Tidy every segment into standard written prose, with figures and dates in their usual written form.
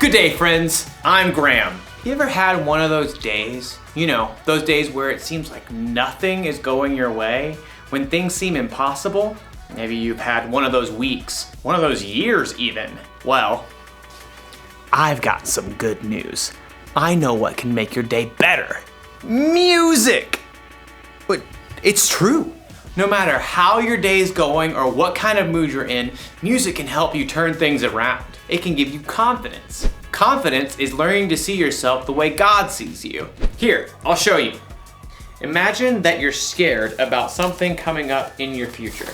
Good day, friends. I'm Graham. You ever had one of those days? You know, those days where it seems like nothing is going your way, when things seem impossible? Maybe you've had one of those weeks, one of those years even. Well, I've got some good news. I know what can make your day better. Music! But it's true. No matter how your day is going or what kind of mood you're in, music can help you turn things around. It can give you confidence. Confidence is learning to see yourself the way God sees you. Here, I'll show you. Imagine that you're scared about something coming up in your future.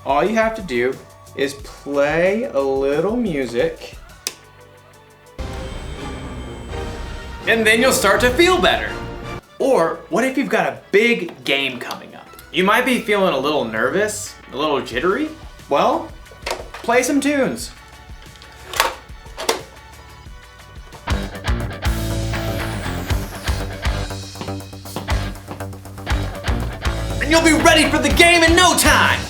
All you have to do is play a little music, and then you'll start to feel better. Or what if you've got a big game coming up? You might be feeling a little nervous, a little jittery. Well, play some tunes. And you'll be ready for the game in no time.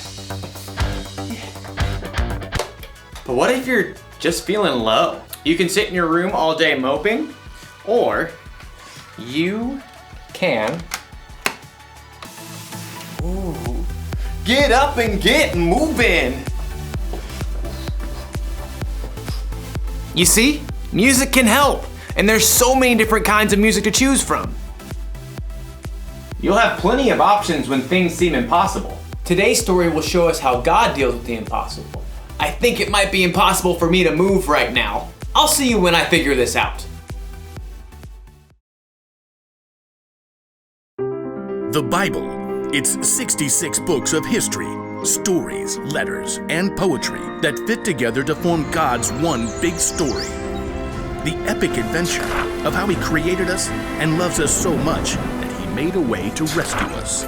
But what if you're just feeling low? You can sit in your room all day moping, or you can get up and get moving. You see, music can help, and there's so many different kinds of music to choose from. You'll have plenty of options when things seem impossible. Today's story will show us how God deals with the impossible. I think it might be impossible for me to move right now. I'll see you when I figure this out. The Bible. It's 66 books of history, stories, letters, and poetry that fit together to form God's one big story. The epic adventure of how He created us and loves us so much that He made a way to rescue us.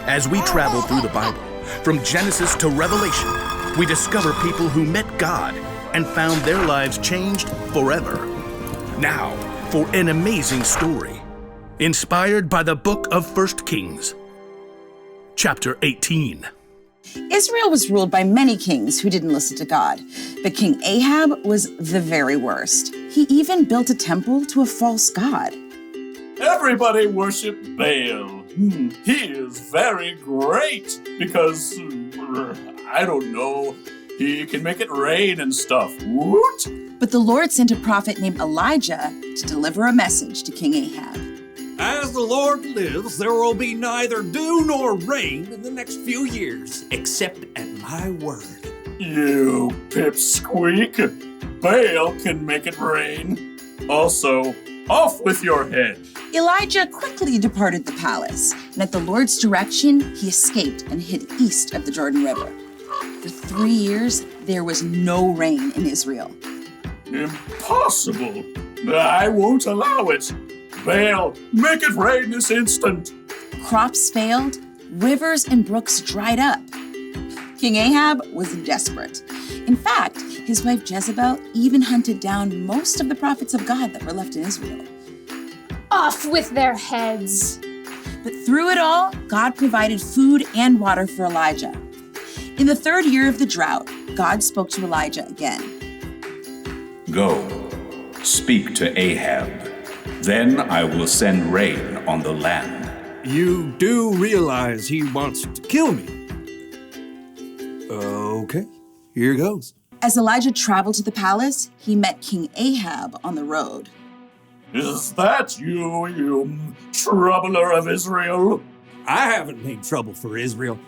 As we travel through the Bible, from Genesis to Revelation, we discover people who met God and found their lives changed forever. Now, for an amazing story, inspired by the book of 1 Kings. Chapter 18. Israel was ruled by many kings who didn't listen to God, but King Ahab was the very worst. He even built a temple to a false god. Everybody worship Baal. He is very great because, I don't know, he can make it rain and stuff. Woot! But the Lord sent a prophet named Elijah to deliver a message to King Ahab. As the Lord lives, there will be neither dew nor rain in the next few years, except at my word. You pipsqueak. Baal can make it rain. Also, off with your head. Elijah quickly departed the palace, and at the Lord's direction, he escaped and hid east of the Jordan River. For 3 years, there was no rain in Israel. Impossible. I won't allow it. Baal, make it rain this instant. Crops failed, rivers and brooks dried up. King Ahab was desperate. In fact, his wife Jezebel even hunted down most of the prophets of God that were left in Israel. Off with their heads. But through it all, God provided food and water for Elijah. In the 3rd year of the drought, God spoke to Elijah again. Go, speak to Ahab. Then I will send rain on the land. You do realize he wants to kill me. Okay, here goes. As Elijah traveled to the palace, he met King Ahab on the road. Is that you, you troubler of Israel? I haven't made trouble for Israel.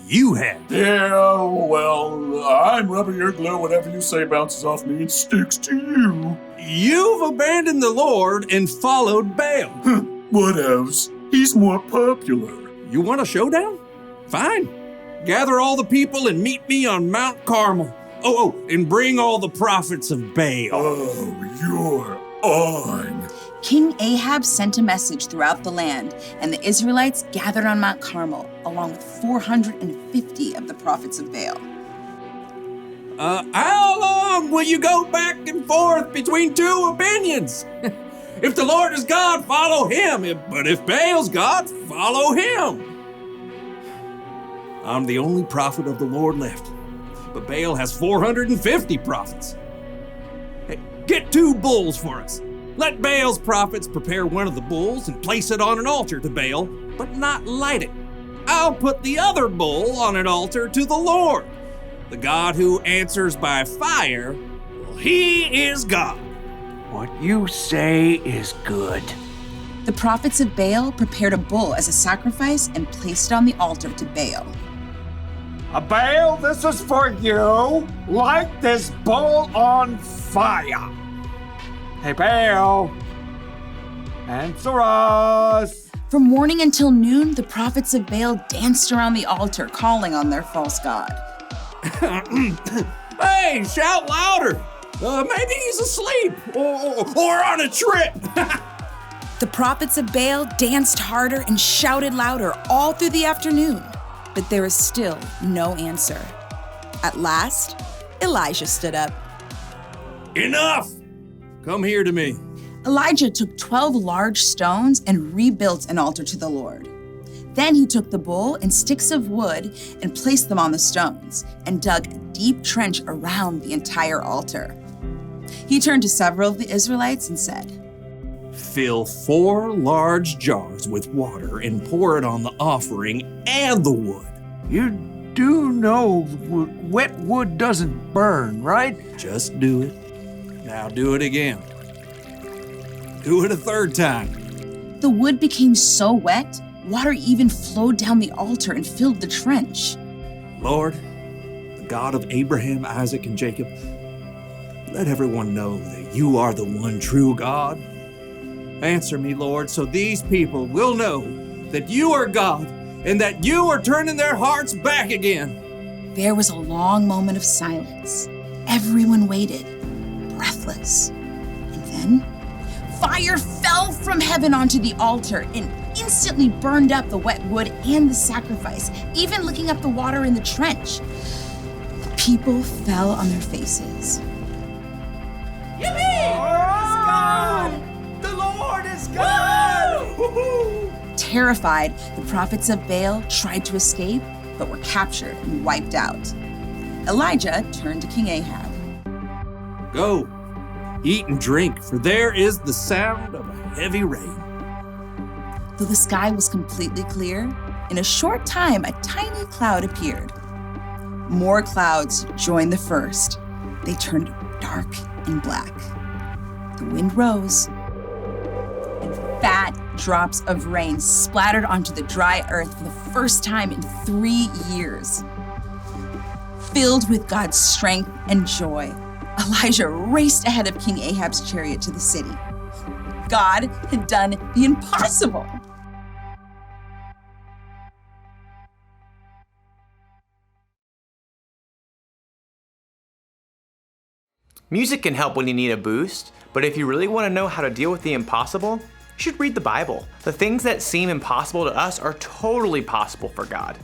You have. Yeah, well, I'm rubber your glue. Whatever you say bounces off me and sticks to you. You've abandoned the Lord and followed Baal. What else? He's more popular. You want a showdown? Fine. Gather all the people and meet me on Mount Carmel. Oh, and bring all the prophets of Baal. Oh, you're on. King Ahab sent a message throughout the land, and the Israelites gathered on Mount Carmel, along with 450 of the prophets of Baal. How long will you go back and forth between two opinions? If the Lord is God, follow him. But if Baal's God, follow him. I'm the only prophet of the Lord left, but Baal has 450 prophets. Hey, Get 2 bulls for us. Let Baal's prophets prepare one of the bulls and place it on an altar to Baal, but not light it. I'll put the other bull on an altar to the Lord. The God who answers by fire, well, he is God. What you say is good. The prophets of Baal prepared a bull as a sacrifice and placed it on the altar to Baal. Baal, this is for you. Light this bull on fire. Hey, Baal, answer us. From morning until noon, the prophets of Baal danced around the altar, calling on their false god. Hey, shout louder. Maybe he's asleep or on a trip. The prophets of Baal danced harder and shouted louder all through the afternoon, but there was still no answer. At last, Elijah stood up. Enough! Come here to me. Elijah took 12 large stones and rebuilt an altar to the Lord. Then he took the bull and sticks of wood and placed them on the stones and dug a deep trench around the entire altar. He turned to several of the Israelites and said, Fill 4 large jars with water and pour it on the offering and the wood. You do know wet wood doesn't burn, right? Just do it. Now do it again. Do it a 3rd time. The wood became so wet, water even flowed down the altar and filled the trench. Lord, the God of Abraham, Isaac, and Jacob, let everyone know that you are the one true God. Answer me, Lord, so these people will know that you are God and that you are turning their hearts back again. There was a long moment of silence. Everyone waited, breathless. And then, fire fell from heaven onto the altar and instantly burned up the wet wood and the sacrifice, even licking up the water in the trench. The people fell on their faces. Terrified, the prophets of Baal tried to escape, but were captured and wiped out. Elijah turned to King Ahab. Go, eat and drink, for there is the sound of a heavy rain. Though the sky was completely clear, in a short time a tiny cloud appeared. More clouds joined the first. They turned dark and black. The wind rose, and fat drops of rain splattered onto the dry earth for the first time in 3 years. Filled with God's strength and joy, Elijah raced ahead of King Ahab's chariot to the city. God had done the impossible. Music can help when you need a boost, but if you really want to know how to deal with the impossible, you should read the Bible. The things that seem impossible to us are totally possible for God.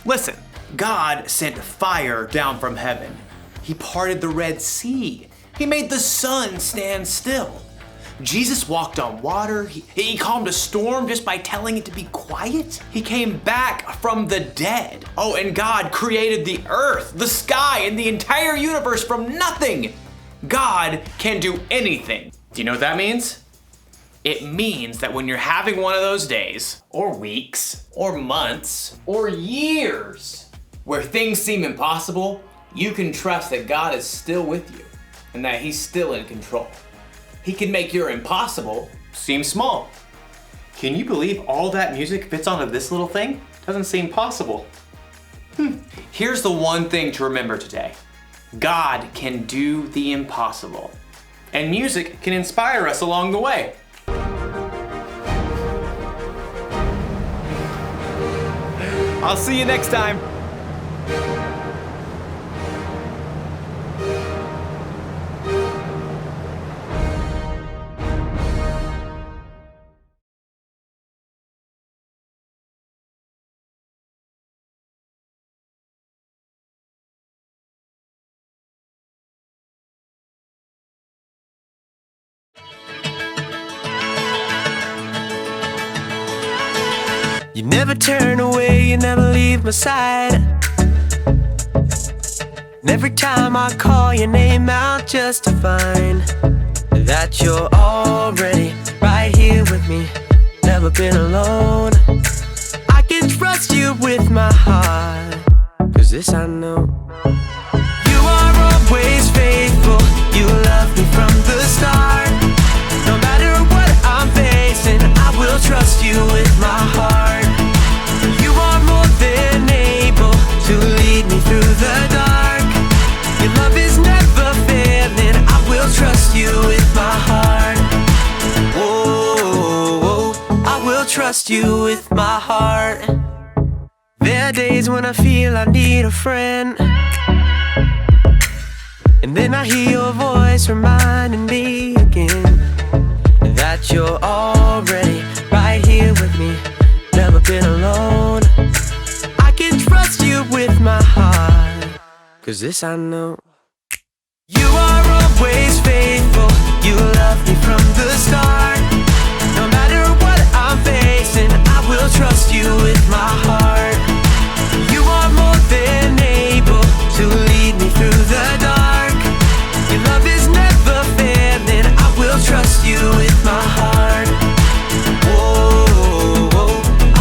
Listen, God sent fire down from heaven. He parted the Red Sea. He made the sun stand still. Jesus walked on water. He calmed a storm just by telling it to be quiet. He came back from the dead. Oh, and God created the earth, the sky, and the entire universe from nothing. God can do anything. Do you know what that means? It means that when you're having one of those days, or weeks, or months, or years, where things seem impossible, you can trust that God is still with you and that He's still in control. He can make your impossible seem small. Can you believe all that music fits onto this little thing? Doesn't seem possible. Here's the one thing to remember today. God can do the impossible, and music can inspire us along the way. I'll see you next time. You never turn away, you never leave my side. And every time I call your name out just to find that you're already right here with me, never been alone. I can trust you with my heart, 'cause this I know. You are always faithful, you love me from the start. No matter what I'm facing, I will trust you with my heart. You are more than able to lead me through the dark. Your love is never failing, I will trust you with my heart. Whoa, I will trust you with my heart. There are days when I feel I need a friend, and then I hear your voice reminding me again that you're already right here with me, never been alone. I can trust you with my heart, 'cause this I know. You are always faithful, you love me from the start. No matter what I'm facing, I will trust you with my heart. You are more than able to lead me through the dark. Your love is never failing, I will trust you with my heart. Whoa,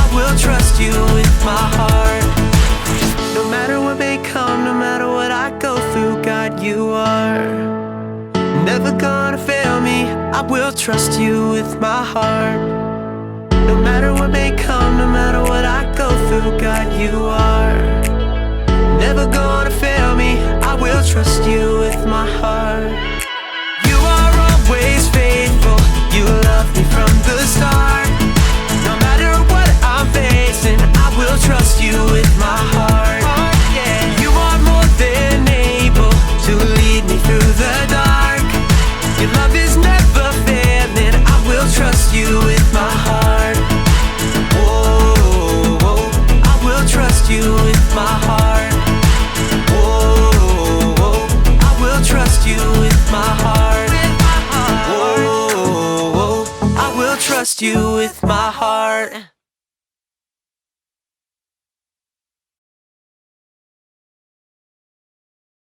I will trust you with my heart. No matter what may come, no matter what I go through, God, you are never gonna fail me, I will trust you with my heart. No matter what may come, no matter what I go through, God, you are never gonna fail me, I will trust you with my heart. You are always faithful, you love me from the start. No matter what I'm facing, I will trust you with my heart. You are more than able to lead me through the dark. Your love is never failing, I will trust you with my heart. Whoa, I will trust you with my heart. Whoa, I will trust you with my heart. Whoa, I will trust you with my heart.